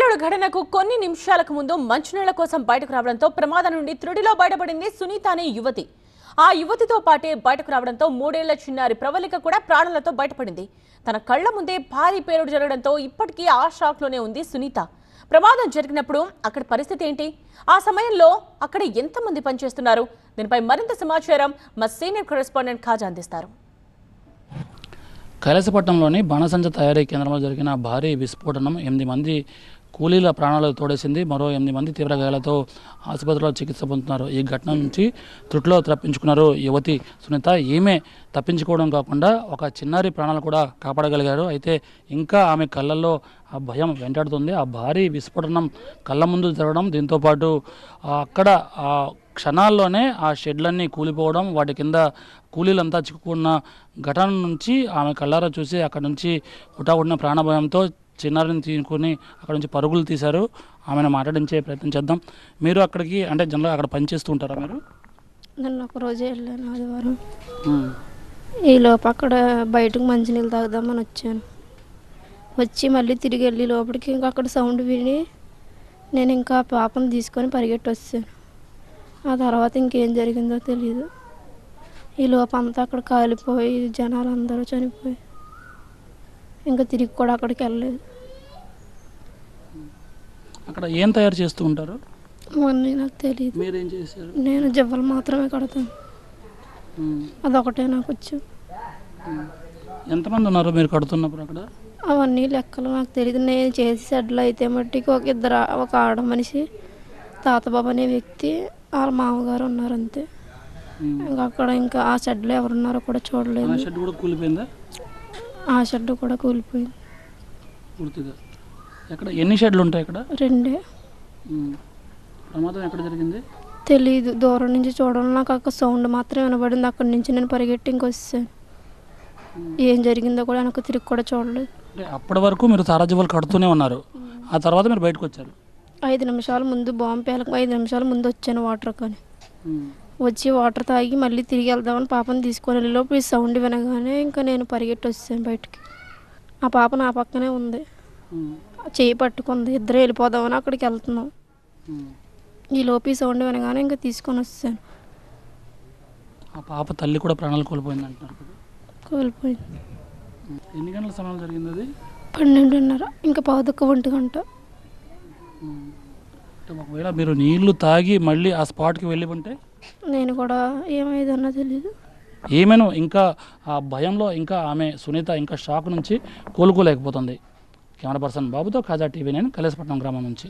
పేలుడు ఘటనకు కొన్ని నిమిషాలకు ముందు మంచునీళ్ల కోసం బయటకు రావడంతో ప్రమాదం నుండి త్రుడిలో బయటపడింది సునీత అనే యువతి. ఆ యువతితో పాటే బయటకు రావడంతో 3 ఏళ్ల చిన్నారి ప్రవళిక కూడా ప్రాణాలతో బయటపడింది. తన కళ్ల ముందే భారీ పేలుడు జరగడంతో ఇప్పటికీ ఆ షాక్లోనే ఉంది సునీత. ప్రమాదం జరిగినప్పుడు అక్కడ పరిస్థితి ఏంటి, ఆ సమయంలో అక్కడ ఎంతమంది పనిచేస్తున్నారు, దీనిపై మరింత సమాచారం మా సీనియర్ కరెస్పాండెంట్ ఖాజా అందిస్తారు. కైలాసపట్నంలోని బాణసంచ తయారీ కేంద్రంలో జరిగిన భారీ విస్ఫోటనం 8 మంది కూలీల ప్రాణాలు తోడేసింది. మరో 8 మంది తీవ్ర గాయాలతో ఆసుపత్రిలో చికిత్స పొందుతున్నారు. ఈ ఘటన నుంచి త్రుటిలో తప్పించుకున్నారు యువతి సునీత. ఈమె తప్పించుకోవడం కాకుండా ఒక చిన్నారి ప్రాణాలు కూడా కాపాడగలిగారు. అయితే ఇంకా ఆమె కళ్ళల్లో ఆ భయం వెంటాడుతుంది. ఆ భారీ విస్ఫోటనం కళ్ళ ముందు జరగడం, దీంతోపాటు అక్కడ ఆ క్షణాల్లోనే ఆ షెడ్లన్నీ కూలిపోవడం, వాటి కింద కూలీలంతా చిక్కుకున్న ఘటన నుంచి ఆమె కళ్ళారా చూసి అక్కడ నుంచి హుటాహుటిన ప్రాణభయంతో చిన్నారిని తీసుకుని అక్కడ నుంచి పరుగులు తీశారు. ఆమెను మాట్లాడించే ప్రయత్నం చేద్దాం. మీరు అక్కడికి అంటే జనరల్గా అక్కడ పనిచేస్తూ ఉంటారా మీరు? నన్ను ఒక రోజే వెళ్ళాను, ఆదివారం. ఈలోపు అక్కడ బయటకు మంచినీళ్ళు తాగుదామని వచ్చాను. వచ్చి మళ్ళీ తిరిగి వెళ్ళి లోపలికి ఇంకా అక్కడ సౌండ్ విని నేను ఇంకా పాపను తీసుకొని పరిగెట్టి వచ్చాను. ఆ తర్వాత ఇంకేం జరిగిందో తెలియదు. ఈ లోపు అంతా అక్కడ కాలిపోయి జనాలు అందరూ చనిపోయి ఇంకా తిరిగి కూడా అక్కడికి వెళ్ళలేదు. అక్కడ ఏం తయారు చేస్తూ ఉంటారు? అవన్నీ నాకు తెలియదు. మీరేం చేశారు? నేను జవ్వలు మాత్రమే కడతాను, అదొకటే నాకు వచ్చు. ఎంతమంది ఉన్నారు మీరు కడుతున్నప్పుడు అక్కడ? అవన్నీ లెక్కలు నాకు తెలియదు. నేను చేసి షెడ్లో అయితే మట్టికి ఒక ఆడ మనిషి, తాతబాబు అనే వ్యక్తి, వాళ్ళ మామగారు ఉన్నారు అంతే. ఇంకా అక్కడ ఇంకా ఆ షెడ్లో ఎవరున్నారో కూడా చూడలేదు. షెడ్ కూడా కూలిపోయిందా? ఆ షెడ్ కూడా కూలిపోయింది పూర్తిగా. ఎక్కడ ఎన్ని షెడ్లు ఉంటాయి ఇక్కడ? 2. ప్రమాదం ఎక్కడ జరిగింది తెలీదు. దూరం నుంచి చూడడం, నాకు అక్కడ సౌండ్ మాత్రం వినబడింది. అక్కడి నుంచి నేను పరిగెట్టి ఇంకొచ్చాను. ఏం జరిగిందో కూడా వెనక్కి తిరిగి కూడా చూడలేదు. అంటే అప్పటి వరకు మీరు తారాజువాలు కడుతూనే ఉన్నారు, ఆ తర్వాత మీరు బయటకు వచ్చారు? 5 నిమిషాల ముందు బాంబు పేలకు 5 నిమిషాల ముందు వచ్చాను వాటర్ కానీ. వచ్చి వాటర్ తాగి మళ్ళీ తిరిగి వెళ్దామని పాపను తీసుకొని వెళ్ళేలోపు ఈ సౌండ్ వినగానే ఇంకా నేను పరిగెట్టి వచ్చాను బయటికి. ఆ పాప నా పక్కనే ఉంది, చేయి పట్టుకుంది. ఇద్దరు వెళ్ళిపోదామని అక్కడికి వెళ్తున్నాం. ఈ లోపు ఈ సౌండ్ వినగానే ఇంకా తీసుకొని వచ్చాను. ఆ పాప తల్లి కూడా ప్రాణాలు కోల్పోయింది అంటున్నారు కదా? కోల్పోయింది. ఎన్ని గంటల సమయం జరిగింది అది? 12:30, ఇంకా 1:15 గంట. ఒకవేళ మీరు నీళ్లు తాగి మళ్ళీ ఆ స్పాట్కి వెళ్ళి ఉంటే నేను కూడా ఏమైందన్నా తెలీదు. ఏమైనా ఇంకా ఆ భయంలో ఇంకా ఆమె సునీత ఇంకా షాక్ నుంచి కోలుకోలేకపోతుంది. కెమెరా పర్సన్ బాబుతో ఖాజా టీవీ, నేను కైలాసపట్నం గ్రామం నుంచి.